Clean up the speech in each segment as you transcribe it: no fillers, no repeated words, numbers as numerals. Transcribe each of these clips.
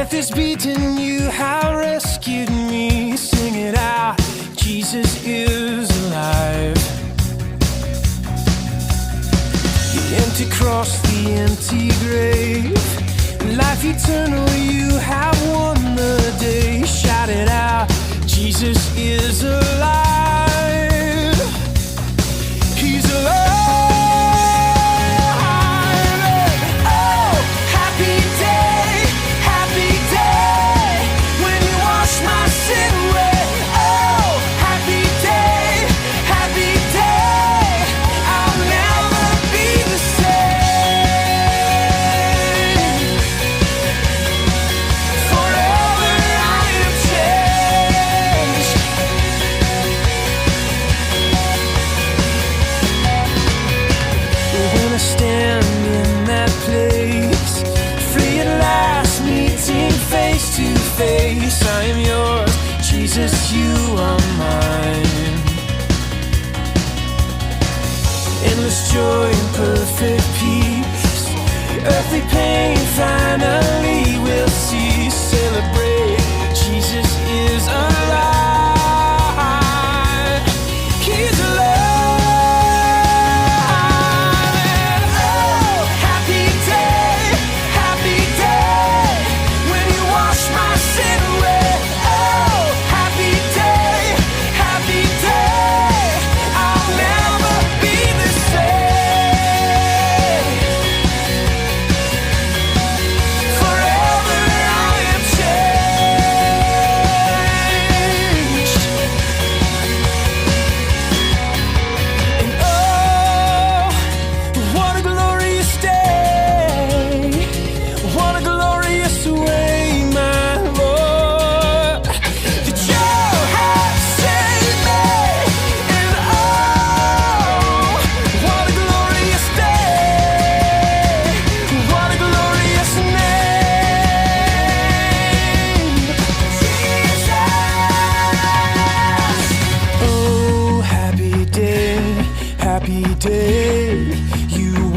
Death is beaten, you have rescued me. Sing it out, Jesus is alive. The empty cross, the empty grave, life eternal, you have won the day. Shout it out, Jesus is alive. He's alive. Face, I am yours, Jesus, you are mine. Endless joy and perfect peace, earthly pain finally will cease. Celebrate, Jesus is alive. He's alive.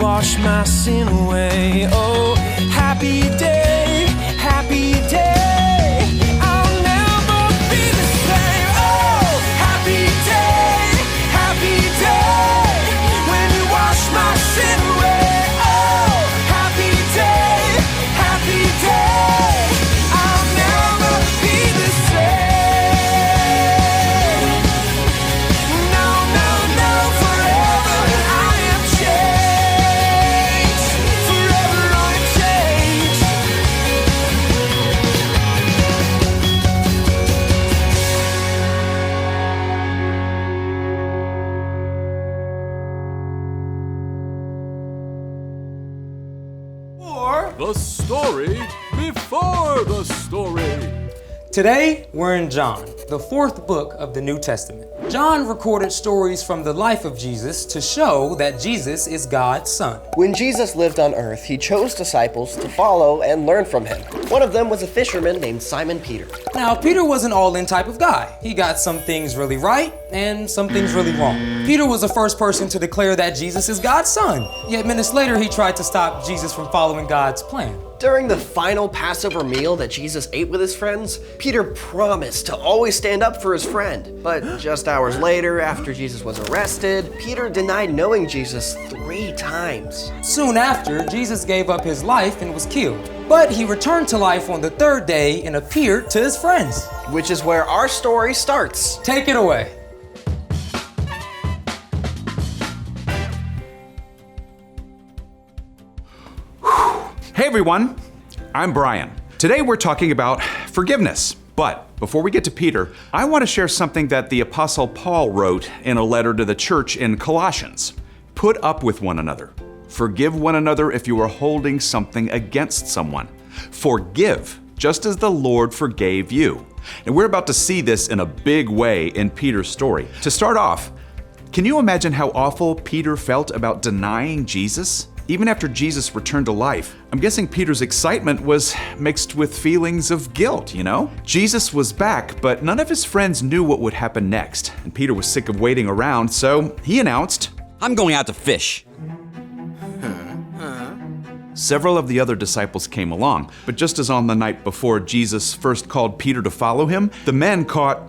Wash my sin away. Oh, happy day, happy day. I'll never be the same. Oh, happy day, when you wash my sin away. Oh, happy day, I'll never be the same. No, forever I am changed. The story before the story. Today, we're in John, the fourth book of the New Testament. John recorded stories from the life of Jesus to show that Jesus is God's son. When Jesus lived on earth, he chose disciples to follow and learn from him. One of them was a fisherman named Simon Peter. Now, Peter was an all-in type of guy. He got some things really right and some things really wrong. Peter was the first person to declare that Jesus is God's son. Yet minutes later, he tried to stop Jesus from following God's plan. During the final Passover meal that Jesus ate with his friends, Peter promised to always stand up for his friend. But just hours later, after Jesus was arrested, Peter denied knowing Jesus 3 times. Soon after, Jesus gave up his life and was killed. But he returned to life on the 3rd day and appeared to his friends. Which is where our story starts. Take it away. Hey everyone, I'm Brian. Today we're talking about forgiveness. But before we get to Peter, I want to share something that the Apostle Paul wrote in a letter to the church in Colossians. Put up with one another. Forgive one another if you are holding something against someone. Forgive, just as the Lord forgave you. And we're about to see this in a big way in Peter's story. To start off, can you imagine how awful Peter felt about denying Jesus? Even after Jesus returned to life, I'm guessing Peter's excitement was mixed with feelings of guilt, you know? Jesus was back, but none of his friends knew what would happen next, and Peter was sick of waiting around, so he announced, I'm going out to fish. Several of the other disciples came along, but just as on the night before Jesus first called Peter to follow him, the men caught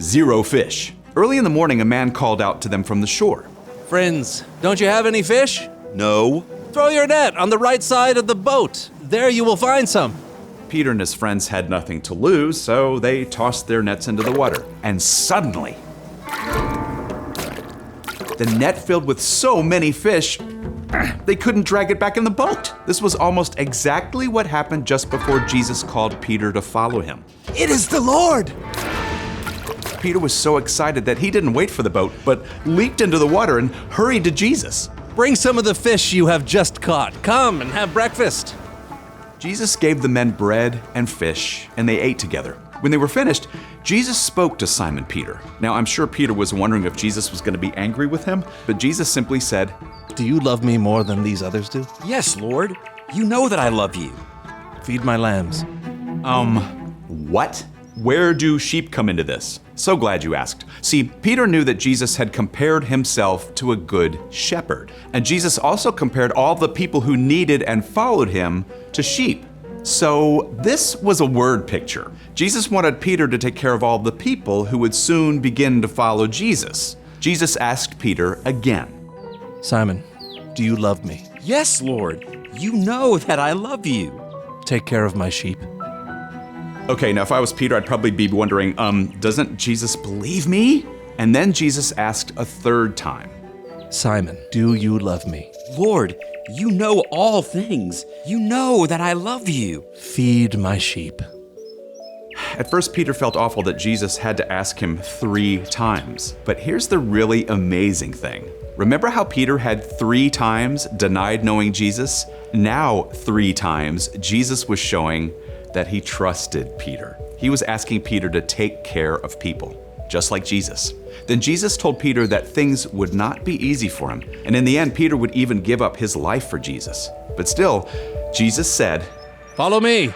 0 fish. Early in the morning, a man called out to them from the shore. Friends, don't you have any fish? No. Throw your net on the right side of the boat. There you will find some. Peter and his friends had nothing to lose, so they tossed their nets into the water. And suddenly, the net filled with so many fish, they couldn't drag it back in the boat. This was almost exactly what happened just before Jesus called Peter to follow him. It is the Lord! Peter was so excited that he didn't wait for the boat, but leaped into the water and hurried to Jesus. Bring some of the fish you have just caught. Come and have breakfast. Jesus gave the men bread and fish, and they ate together. When they were finished, Jesus spoke to Simon Peter. Now, I'm sure Peter was wondering if Jesus was going to be angry with him, but Jesus simply said, Do you love me more than these others do? Yes, Lord. You know that I love you. Feed my lambs. What? Where do sheep come into this? So glad you asked. See, Peter knew that Jesus had compared himself to a good shepherd. And Jesus also compared all the people who needed and followed him to sheep. So this was a word picture. Jesus wanted Peter to take care of all the people who would soon begin to follow Jesus. Jesus asked Peter again, Simon, do you love me? Yes, Lord. You know that I love you. Take care of my sheep. Okay, now if I was Peter, I'd probably be wondering, doesn't Jesus believe me? And then Jesus asked a third time, Simon, do you love me? Lord, you know all things. You know that I love you. Feed my sheep. At first, Peter felt awful that Jesus had to ask him 3 times. But here's the really amazing thing. Remember how Peter had 3 times denied knowing Jesus? Now, 3 times, Jesus was showing that he trusted Peter. He was asking Peter to take care of people, just like Jesus. Then Jesus told Peter that things would not be easy for him, and in the end, Peter would even give up his life for Jesus. But still, Jesus said, Follow me.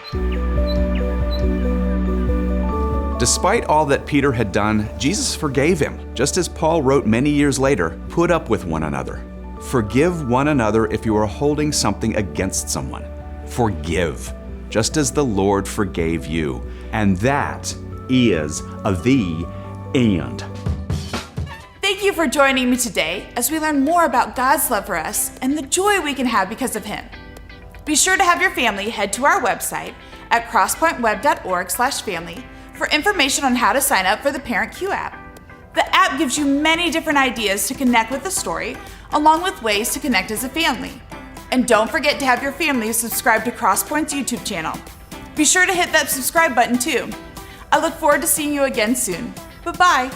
Despite all that Peter had done, Jesus forgave him. Just as Paul wrote many years later, put up with one another. Forgive one another if you are holding something against someone. Forgive, just as the Lord forgave you. And that is the end. Thank you for joining me today as we learn more about God's love for us and the joy we can have because of Him. Be sure to have your family head to our website at crosspointweb.org/family for information on how to sign up for the Parent Q app. The app gives you many different ideas to connect with the story, along with ways to connect as a family. And don't forget to have your family subscribe to Crosspoint's YouTube channel. Be sure to hit that subscribe button too. I look forward to seeing you again soon. Bye-bye.